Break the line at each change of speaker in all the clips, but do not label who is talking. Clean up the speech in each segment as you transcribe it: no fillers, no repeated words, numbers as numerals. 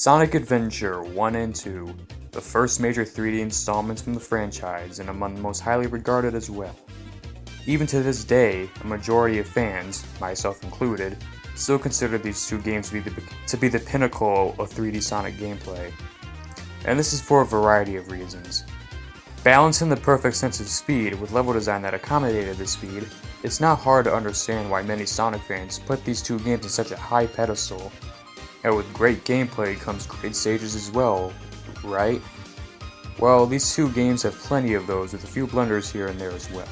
Sonic Adventure 1 and 2, the first major 3D installments from the franchise and among the most highly regarded as well. Even to this day, a majority of fans, myself included, still consider these two games to be the pinnacle of 3D Sonic gameplay. And this is for a variety of reasons. Balancing the perfect sense of speed with level design that accommodated this speed, it's not hard to understand why many Sonic fans put these two games in such a high pedestal. And with great gameplay comes great stages as well, right? Well, these two games have plenty of those with a few blunders here and there as well.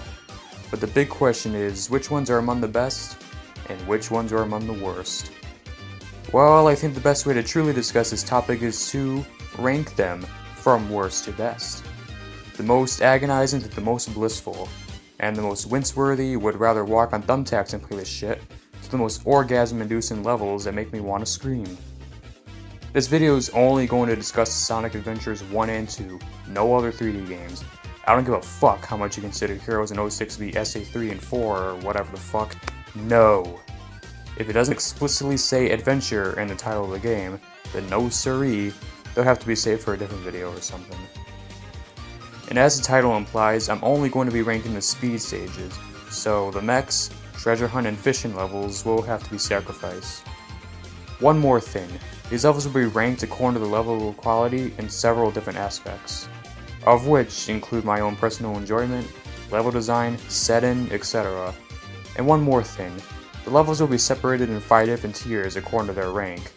But the big question is, which ones are among the best, and which ones are among the worst? Well, I think the best way to truly discuss this topic is to rank them from worst to best. The most agonizing to the most blissful, and the most wince-worthy would rather walk on thumbtacks and play this shit, to the most orgasm-inducing levels that make me want to scream. This video is only going to discuss Sonic Adventures 1 and 2, no other 3D games. I don't give a fuck how much you consider Heroes in 06 to be SA3 and 4 or whatever the fuck. No. If it doesn't explicitly say Adventure in the title of the game, then no siree, they'll have to be saved for a different video or something. And as the title implies, I'm only going to be ranking the speed stages, so the mechs, treasure hunt, and fishing levels will have to be sacrificed. One more thing, these levels will be ranked according to the level of quality in several different aspects, of which include my own personal enjoyment, level design, setting, etc. And one more thing, the levels will be separated in 5 different tiers according to their rank.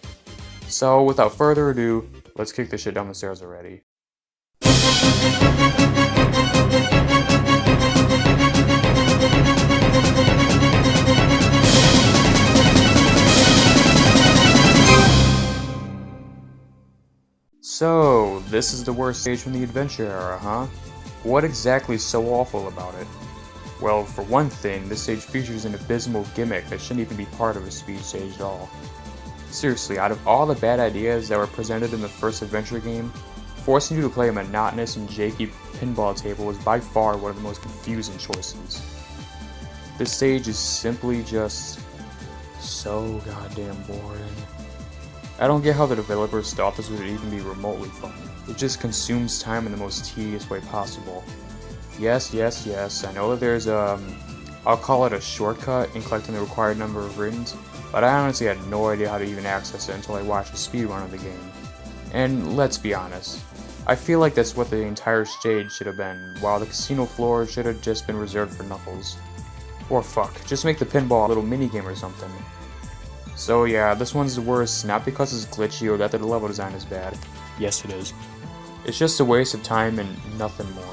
So without further ado, let's kick this shit down the stairs already. So, this is the worst stage from the Adventure era, huh? What exactly is so awful about it? Well, for one thing, this stage features an abysmal gimmick that shouldn't even be part of a speed stage at all. Seriously, out of all the bad ideas that were presented in the first Adventure game, forcing you to play a monotonous and janky pinball table was by far one of the most confusing choices. This stage is simply just so goddamn boring. I don't get how the developers thought this would even be remotely fun. It just consumes time in the most tedious way possible. Yes, I know that there's I'll call it a shortcut in collecting the required number of rings, but I honestly had no idea how to even access it until I watched a speedrun of the game. And let's be honest, I feel like that's what the entire stage should have been, while the casino floor should have just been reserved for Knuckles. Or fuck, just make the pinball a little minigame or something. So yeah, this one's the worst, not because it's glitchy or that the level design is bad. Yes it is. It's just a waste of time and nothing more.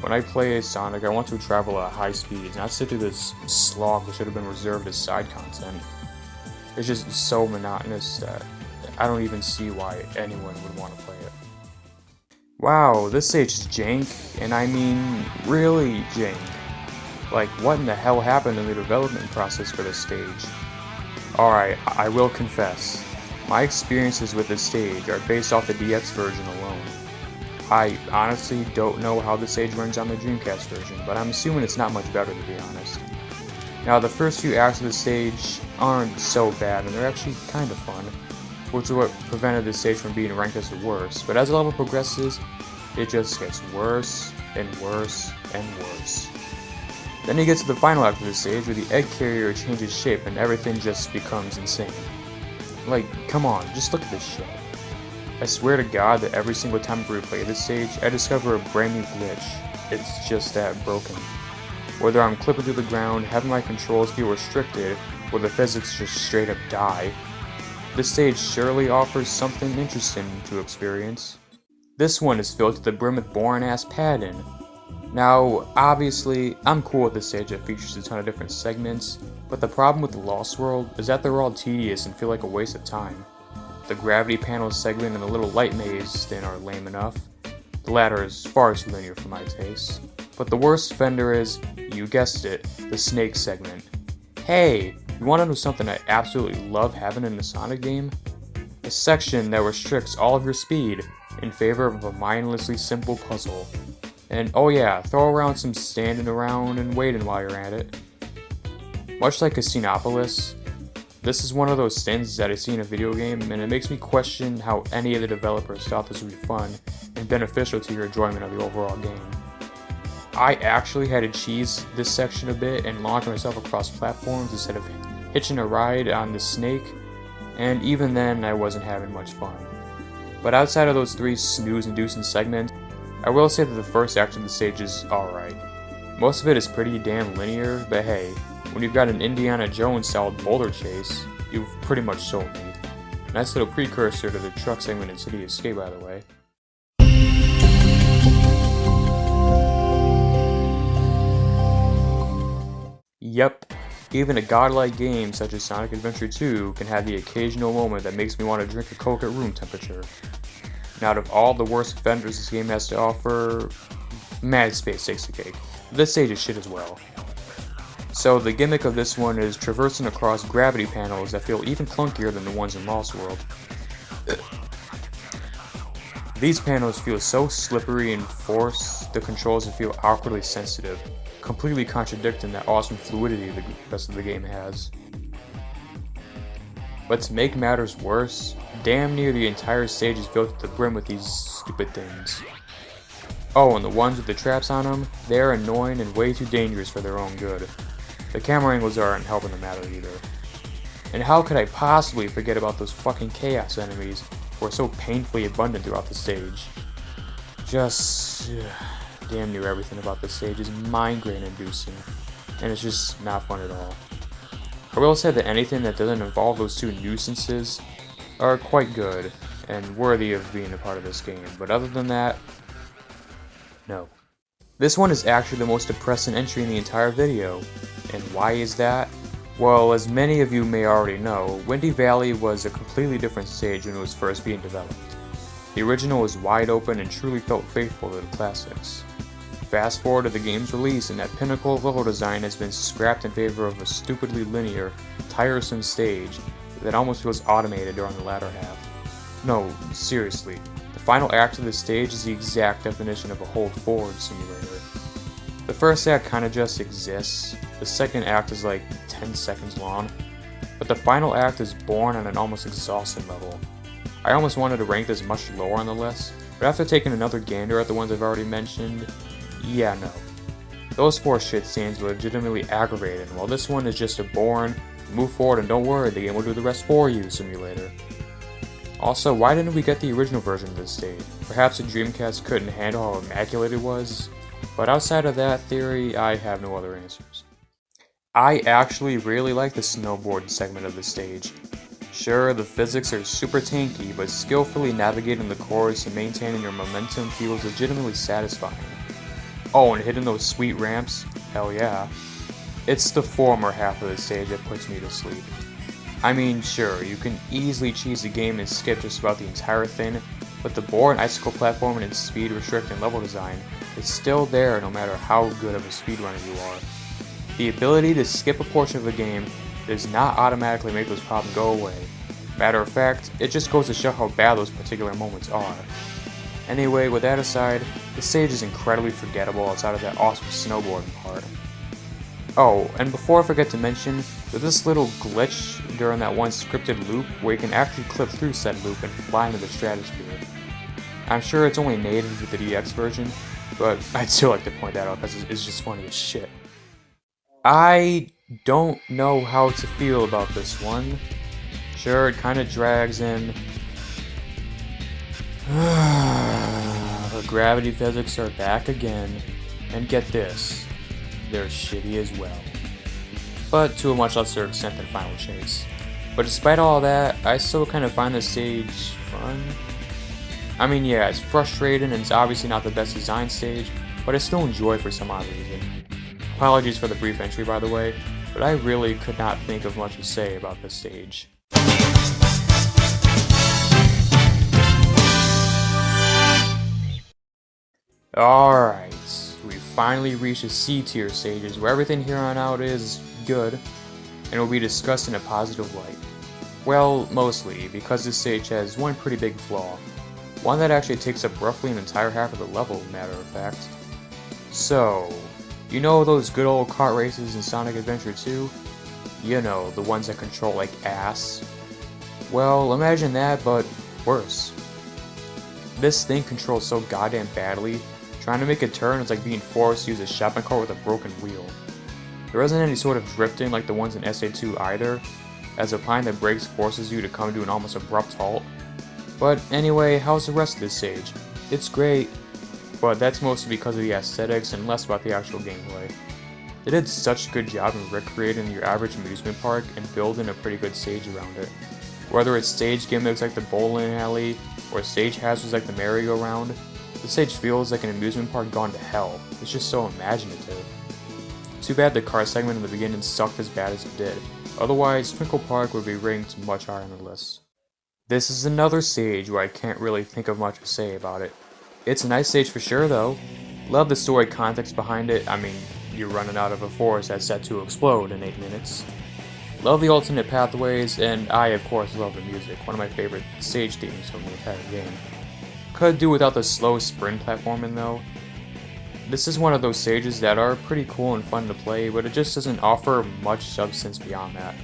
When I play as Sonic, I want to travel at high speeds, not sit through this slog that should have been reserved as side content. It's just so monotonous that I don't even see why anyone would want to play it. Wow, this stage is jank, and I mean really jank. Like, what in the hell happened in the development process for this stage? Alright, I will confess, my experiences with this stage are based off the DX version alone. I honestly don't know how the stage runs on the Dreamcast version, but I'm assuming it's not much better to be honest. Now the first few acts of the stage aren't so bad and they're actually kind of fun, which is what prevented this stage from being ranked as the worst, but as the level progresses, it just gets worse and worse and worse. Then you get to the final act of the stage where the egg carrier changes shape and everything just becomes insane. Like, come on, just look at this shit. I swear to God that every single time I replay this stage, I discover a brand new glitch. It's just that broken. Whether I'm clipping through the ground, having my controls feel restricted, or the physics just straight up die, this stage surely offers something interesting to experience. This one is filled to the brim with boring-ass padding. Now, obviously, I'm cool with this stage that features a ton of different segments, but the problem with the Lost World is that they're all tedious and feel like a waste of time. The gravity panel segment and the little light maze then are lame enough. The latter is far too linear for my taste. But the worst offender is, you guessed it, the snake segment. Hey, you wanna know something I absolutely love having in a Sonic game? A section that restricts all of your speed in favor of a mindlessly simple puzzle. And oh yeah, throw around some standing around and waiting while you're at it. Much like CASINOPOLIS, This is one of those things that I see in a video game, and it makes me question how any of the developers thought this would be fun and beneficial to your enjoyment of the overall game. I actually had to cheese this section a bit and launch myself across platforms instead of hitching a ride on the snake, and even then I wasn't having much fun. But outside of those 3 snooze-inducing segments, I will say that the first act of the stage is alright. Most of it is pretty damn linear, but hey, when you've got an Indiana Jones-style boulder chase, you've pretty much sold me. Nice little precursor to the truck segment in City Escape, by the way. Yep, even a godlike game such as Sonic Adventure 2 can have the occasional moment that makes me want to drink a Coke at room temperature. Now, out of all the worst offenders this game has to offer, Mad Space takes the cake. This stage is shit as well. So the gimmick of this one is traversing across gravity panels that feel even clunkier than the ones in Lost World. These panels feel so slippery and forced the controls to feel awkwardly sensitive, completely contradicting that awesome fluidity the rest of the game has. But to make matters worse, damn near the entire stage is filled to the brim with these stupid things. Oh, and the ones with the traps on them, they're annoying and way too dangerous for their own good. The camera angles aren't helping the matter either. And how could I possibly forget about those fucking chaos enemies who are so painfully abundant throughout the stage? Just damn near everything about this stage is migraine inducing, and it's just not fun at all. I will say that anything that doesn't involve those 2 nuisances are quite good and worthy of being a part of this game, but other than that, no. This one is actually the most depressing entry in the entire video, and why is that? Well, as many of you may already know, Windy Valley was a completely different stage when it was first being developed. The original was wide open and truly felt faithful to the classics. Fast forward to the game's release, and that pinnacle of level design has been scrapped in favor of a stupidly linear, tiresome stage that almost feels automated during the latter half. No, seriously, the final act of the stage is the exact definition of a hold forward simulator. The first act kinda just exists, the second act is like 10 seconds long, but the final act is born on an almost exhausting level. I almost wanted to rank this much lower on the list, but after taking another gander at the ones I've already mentioned, yeah, no. Those 4 shit scenes were legitimately aggravating, while this one is just a boring, move forward and don't worry, the game will do the rest for you simulator. Also, why didn't we get the original version of this stage? Perhaps the Dreamcast couldn't handle how immaculate it was? But outside of that theory, I have no other answers. I actually really like the snowboard segment of the stage. Sure, the physics are super tanky, but skillfully navigating the course and maintaining your momentum feels legitimately satisfying. Oh, and hitting those sweet ramps? Hell yeah. It's the former half of the stage that puts me to sleep. I mean, sure, you can easily cheese the game and skip just about the entire thing, but the boring icicle platforming and speed restricting level design is still there no matter how good of a speedrunner you are. The ability to skip a portion of the game does not automatically make those problems go away. Matter of fact, it just goes to show how bad those particular moments are. Anyway, with that aside, the stage is incredibly forgettable outside of that awesome snowboarding part. Oh, and before I forget to mention, there's this little glitch during that one scripted loop where you can actually clip through said loop and fly into the stratosphere. I'm sure it's only native with the DX version, but I'd still like to point that out because it's just funny as shit. I don't know how to feel about this one. Sure, it kinda drags in. The gravity physics are back again, and get this, they're shitty as well. But to a much lesser extent than Final Chase. But despite all that, I still kind of find this stage fun. I mean, yeah, it's frustrating and it's obviously not the best design stage, but I still enjoy it for some odd reason. Apologies for the brief entry, by the way, but I really could not think of much to say about this stage. Alright, we finally reached the C tier stages where everything here on out is good, and will be discussed in a positive light. Well, mostly, because this stage has one pretty big flaw. One that actually takes up roughly an entire half of the level, matter of fact. So, you know those good old kart races in Sonic Adventure 2? You know, the ones that control like ass. Well, imagine that, but worse. This thing controls so goddamn badly, trying to make a turn is like being forced to use a shopping cart with a broken wheel. There isn't any sort of drifting like the ones in SA2 either, as applying the brakes forces you to come to an almost abrupt halt. But anyway, how's the rest of this stage? It's great, but that's mostly because of the aesthetics and less about the actual gameplay. They did such a good job in recreating your average amusement park and building a pretty good stage around it. Whether it's stage gimmicks like the bowling alley, or stage hazards like the merry-go-round, the stage feels like an amusement park gone to hell. It's just so imaginative. Too bad the car segment in the beginning sucked as bad as it did. Otherwise, Twinkle Park would be ranked much higher on the list. This is another stage where I can't really think of much to say about it. It's a nice stage for sure though. Love the story context behind it. I mean, you're running out of a forest that's set to explode in 8 minutes. Love the alternate pathways, and I of course love the music, one of my favorite stage themes from the entire game. Could do without the slow sprint platforming though. This is one of those stages that are pretty cool and fun to play, but it just doesn't offer much substance beyond that.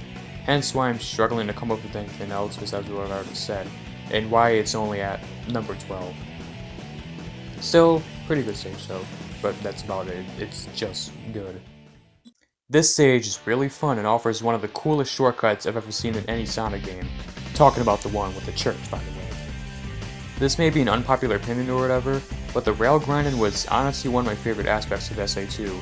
Hence why I'm struggling to come up with anything else besides what I've already said, and why it's only at number 12. Still, pretty good stage though, but that's about it. It's just good. This stage is really fun and offers one of the coolest shortcuts I've ever seen in any Sonic game. Talking about the one with the church, by the way. This may be an unpopular opinion or whatever, but the rail grinding was honestly one of my favorite aspects of SA2.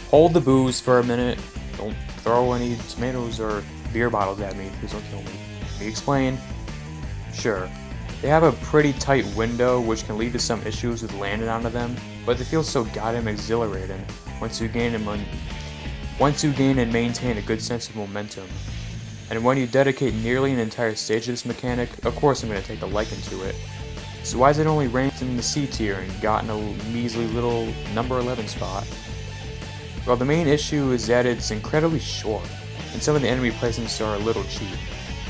Hold the booze for a minute, don't throw any tomatoes or beer bottles at me, please don't kill me. Let me explain. Sure, they have a pretty tight window which can lead to some issues with landing onto them, but they feel so goddamn exhilarating once you gain and maintain a good sense of momentum. And when you dedicate nearly an entire stage to this mechanic, of course I'm going to take a liking to it. So why is it only ranked in the C tier and gotten a measly little number 11 spot? Well, the main issue is that it's incredibly short, and some of the enemy placements are a little cheap,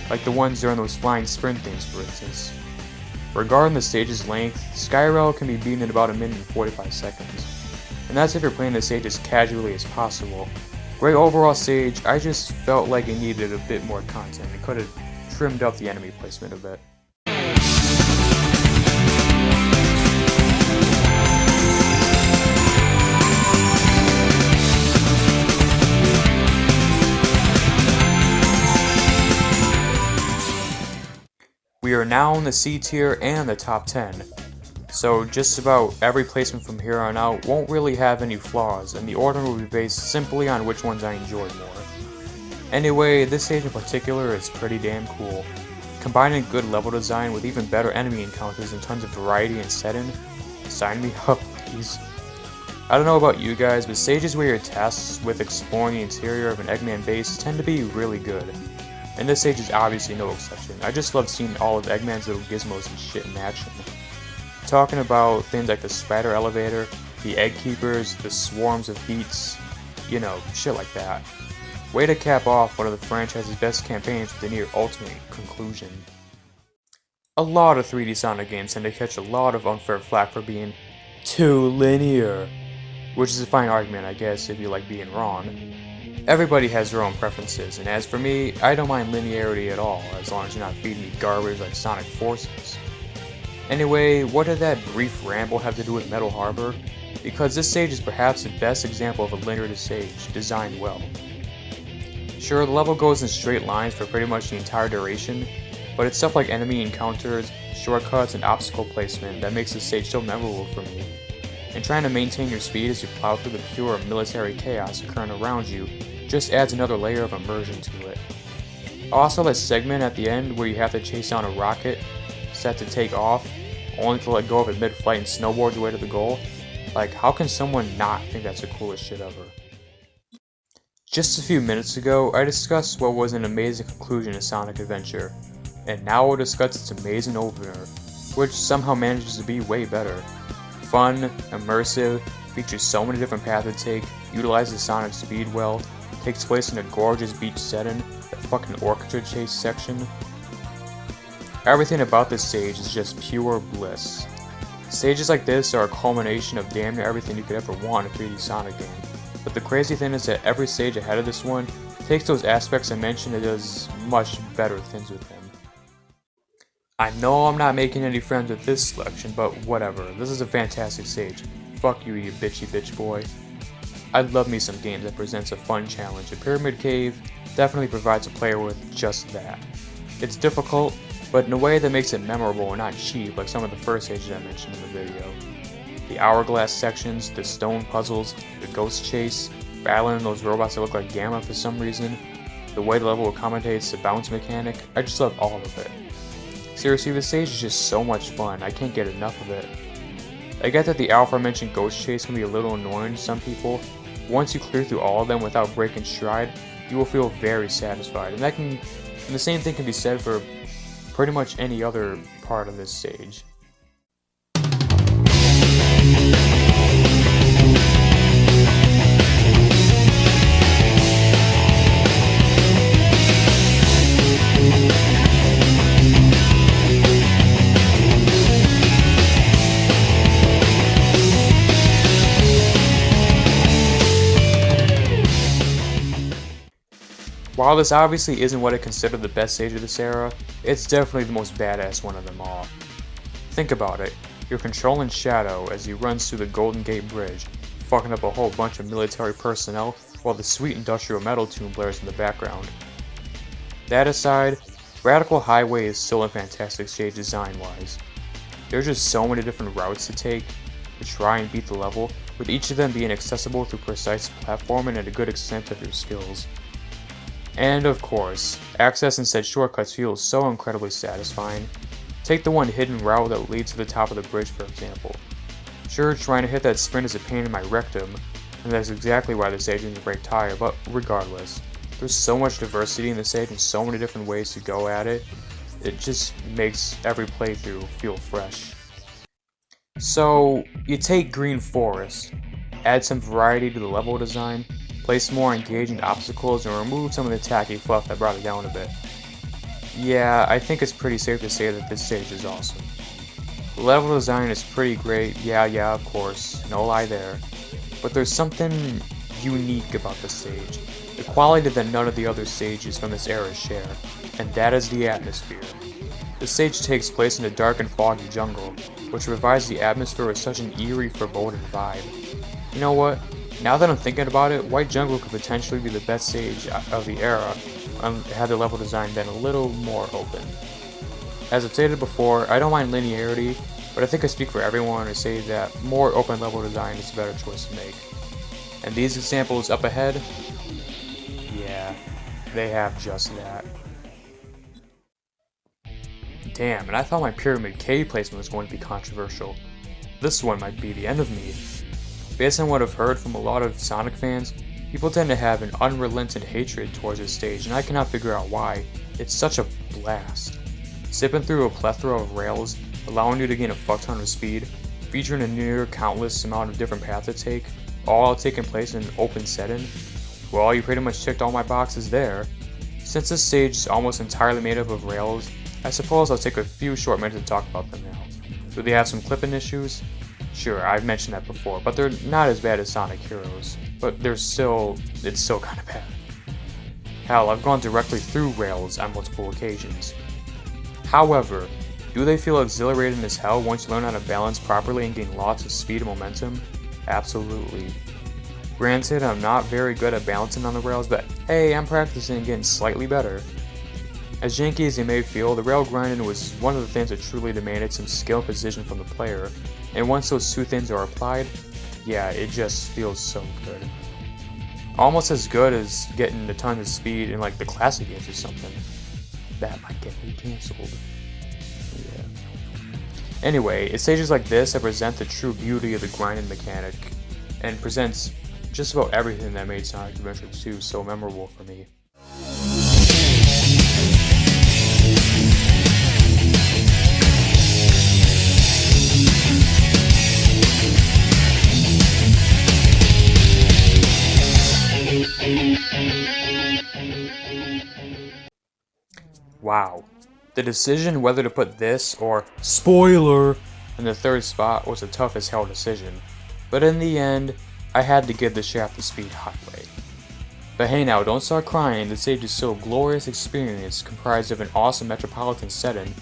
like the ones during those flying sprint things for instance. Regarding the stage's length, Skyrail can be beaten in about 1 minute and 45 seconds, and that's if you're playing the stage as casually as possible. Great overall stage, I just felt like it needed a bit more content. It could have trimmed up the enemy placement a bit. We are now in the C tier and the top 10. So just about every placement from here on out won't really have any flaws, and the order will be based simply on which ones I enjoyed more. Anyway, this stage in particular is pretty damn cool. Combining good level design with even better enemy encounters and tons of variety and setting, sign me up please. I don't know about you guys, but stages where you're tasked with exploring the interior of an Eggman base tend to be really good. And this stage is obviously no exception. I just love seeing all of Eggman's little gizmos and shit in action. Talking about things like the spider elevator, the egg keepers, the swarms of beats, you know, shit like that. Way to cap off one of the franchise's best campaigns with a near ultimate conclusion. A lot of 3D Sonic games tend to catch a lot of unfair flack for being too linear, which is a fine argument I guess if you like being wrong. Everybody has their own preferences, and as for me, I don't mind linearity at all, as long as you're not feeding me garbage like Sonic Forces. Anyway, what did that brief ramble have to do with Metal Harbor? Because this stage is perhaps the best example of a linear stage, designed well. Sure, the level goes in straight lines for pretty much the entire duration, but it's stuff like enemy encounters, shortcuts, and obstacle placement that makes this stage so memorable for me. And trying to maintain your speed as you plow through the pure military chaos occurring around you just adds another layer of immersion to it. Also, that segment at the end where you have to chase down a rocket set to take off, only to let go of it mid-flight and snowboard your way to the goal. Like, how can someone not think that's the coolest shit ever? Just a few minutes ago, I discussed what was an amazing conclusion to Sonic Adventure, and now we'll discuss its amazing opener, which somehow manages to be way better. Fun, immersive, features so many different paths to take, utilizes Sonic speed well, takes place in a gorgeous beach setting, the fucking orchestra chase section. Everything about this stage is just pure bliss. Stages like this are a culmination of damn near everything you could ever want in a 3D Sonic game, but the crazy thing is that every stage ahead of this one takes those aspects I mentioned and does much better things with them. I know I'm not making any friends with this selection, but whatever, this is a fantastic stage. Fuck you, you bitchy bitch boy. I love me some games that presents a fun challenge. A Pyramid Cave definitely provides a player with just that. It's difficult, but in a way that makes it memorable and not cheap like some of the first stages I mentioned in the video. The hourglass sections, the stone puzzles, the ghost chase, battling those robots that look like Gamma for some reason, the way the level accommodates the bounce mechanic, I just love all of it. Seriously, this stage is just so much fun, I can't get enough of it. I get that the aforementioned ghost chase can be a little annoying to some people. Once you clear through all of them without breaking stride, you will feel very satisfied, and the same thing can be said for pretty much any other part of this stage. While this obviously isn't what I consider the best stage of this era, it's definitely the most badass one of them all. Think about it, you're controlling Shadow as he runs through the Golden Gate Bridge, fucking up a whole bunch of military personnel while the sweet industrial metal tune blares in the background. That aside, Radical Highway is still a fantastic stage design-wise. There's just so many different routes to take to try and beat the level, with each of them being accessible through precise platforming and a good extent of your skills. And of course, accessing said shortcuts feels so incredibly satisfying. Take the one hidden route that leads to the top of the bridge for example. Sure, trying to hit that sprint is a pain in my rectum, and that's exactly why the stage is a break tire, but regardless, there's so much diversity in the stage and so many different ways to go at it, it just makes every playthrough feel fresh. So, you take Green Forest, add some variety to the level design, place more engaging obstacles, and remove some of the tacky fluff that brought it down a bit. Yeah, I think it's pretty safe to say that this stage is awesome. The level design is pretty great, yeah, of course, no lie there. But there's something unique about this stage, the quality that none of the other stages from this era share, and that is the atmosphere. The stage takes place in a dark and foggy jungle, which provides the atmosphere with such an eerie, foreboding vibe. You know what? Now that I'm thinking about it, White Jungle could potentially be the best stage of the era had the level design been a little more open. As I've stated before, I don't mind linearity, but I think I speak for everyone to say that more open level design is a better choice to make. And these examples up ahead, yeah, they have just that. Damn, and I thought my Pyramid Cave placement was going to be controversial. This one might be the end of me. Based on what I've heard from a lot of Sonic fans, people tend to have an unrelenting hatred towards this stage, and I cannot figure out why. It's such a blast. Zipping through a plethora of rails, allowing you to gain a fuck ton of speed, featuring a near countless amount of different paths to take, all taking place in an open setting. Well, you pretty much ticked all my boxes there. Since this stage is almost entirely made up of rails, I suppose I'll take a few short minutes to talk about them now. Do they have some clipping issues? Sure, I've mentioned that before, but they're not as bad as Sonic Heroes, but it's still kinda bad. Hell, I've gone directly through rails on multiple occasions. However, do they feel exhilarating as hell once you learn how to balance properly and gain lots of speed and momentum? Absolutely. Granted, I'm not very good at balancing on the rails, but hey, I'm practicing and getting slightly better. As janky as they may feel, the rail grinding was one of the things that truly demanded some skill and precision from the player, and once those two things are applied, yeah, it just feels so good. Almost as good as getting a ton of speed in like the classic games or something. That might get me cancelled. Yeah. Anyway, it's stages like this that present the true beauty of the grinding mechanic, and presents just about everything that made Sonic Adventure 2 so memorable for me. Wow. The decision whether to put this or spoiler in the third spot was a tough as hell decision, but in the end, I had to give the Shaft the Speed Highway. But hey now, don't start crying, this stage is still a glorious experience comprised of an awesome metropolitan setting,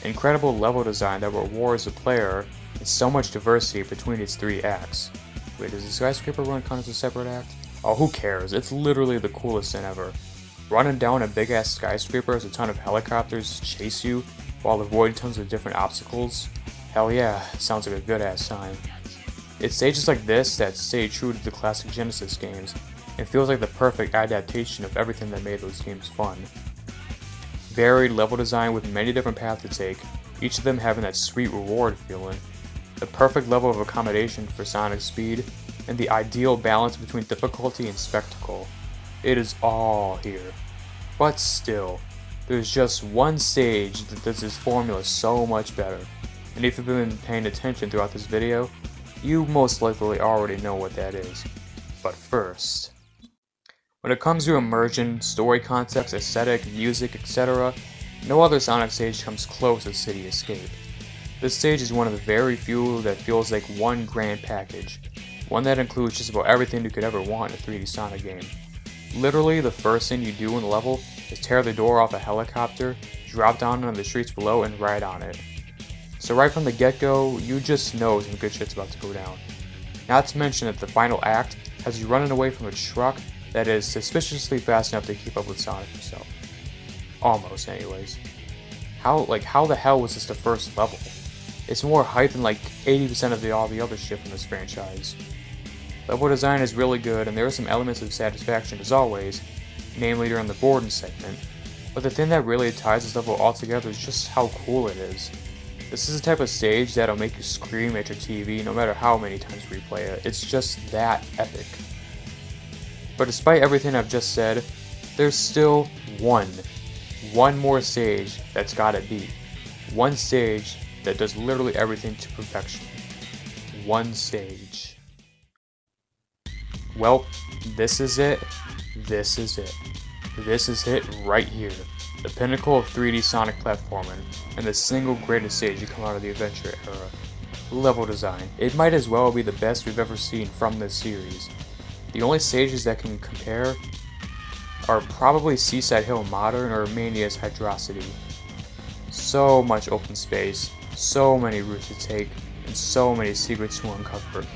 incredible level design that rewards the player, and so much diversity between its 3 acts. Wait, does the skyscraper run count as a separate act? Oh, who cares, it's literally the coolest thing ever. Running down a big ass skyscraper as a ton of helicopters chase you while avoiding tons of different obstacles. Hell yeah, sounds like a good ass time. It's stages like this that stay true to the classic Genesis games, and feels like the perfect adaptation of everything that made those games fun. Varied level design with many different paths to take, each of them having that sweet reward feeling, the perfect level of accommodation for Sonic's speed, and the ideal balance between difficulty and spectacle. It is all here. But still, there's just one stage that does this formula so much better, and if you've been paying attention throughout this video, you most likely already know what that is. But first, when it comes to immersion, story context, aesthetic, music, etc., no other Sonic stage comes close to City Escape. This stage is one of the very few that feels like one grand package, one that includes just about everything you could ever want in a 3D Sonic game. Literally, the first thing you do in the level is tear the door off a helicopter, drop down on the streets below, and ride on it. So right from the get-go, you just know some good shit's about to go down. Not to mention that the final act has you running away from a truck that is suspiciously fast enough to keep up with Sonic himself. Almost, anyways. How the hell was this the first level? It's more hype than like 80% of all the other shit from this franchise. Level design is really good, and there are some elements of satisfaction as always, namely during the boarding segment, but the thing that really ties this level all together is just how cool it is. This is the type of stage that'll make you scream at your TV no matter how many times you replay it. It's just that epic. But despite everything I've just said, there's still one more stage that's gotta beat. One stage that does literally everything to perfection. One stage. Well, this is it. This is it. This is it right here. The pinnacle of 3D Sonic platforming, and the single greatest stage to come out of the adventure era. Level design. It might as well be the best we've ever seen from this series. The only stages that can compare are probably Seaside Hill Modern or Mania's Hydrocity. So much open space, so many routes to take, and so many secrets to uncover.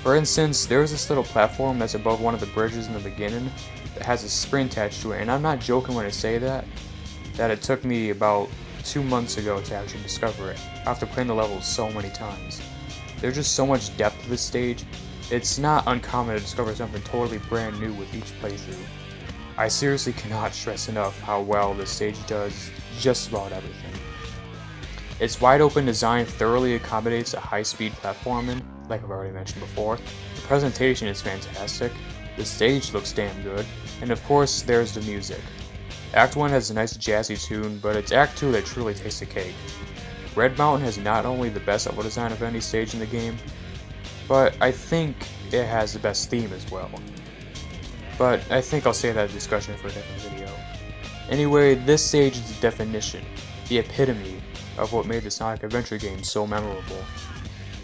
For instance, there's this little platform that's above one of the bridges in the beginning that has a spring attached to it, and I'm not joking when I say that it took me about 2 months ago to actually discover it, after playing the levels so many times. There's just so much depth to this stage, it's not uncommon to discover something totally brand new with each playthrough. I seriously cannot stress enough how well this stage does just about everything. Its wide open design thoroughly accommodates a high-speed platforming, like I've already mentioned before. The presentation is fantastic, the stage looks damn good, and of course there's the music. Act 1 has a nice jazzy tune, but it's Act 2 that truly takes the cake. Red Mountain has not only the best level design of any stage in the game, but I think it has the best theme as well. But I think I'll save that discussion for a different video. Anyway, this stage is the definition, the epitome of what made the Sonic Adventure game so memorable.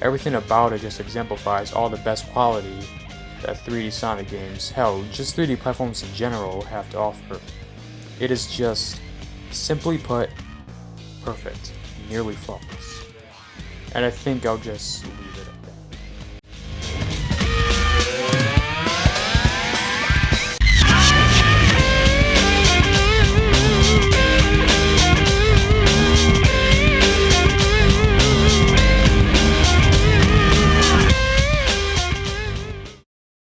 Everything about it just exemplifies all the best quality that 3D Sonic games, hell, just 3D platforms in general, have to offer. It is just, simply put, perfect, nearly flawless. And I think I'll just leave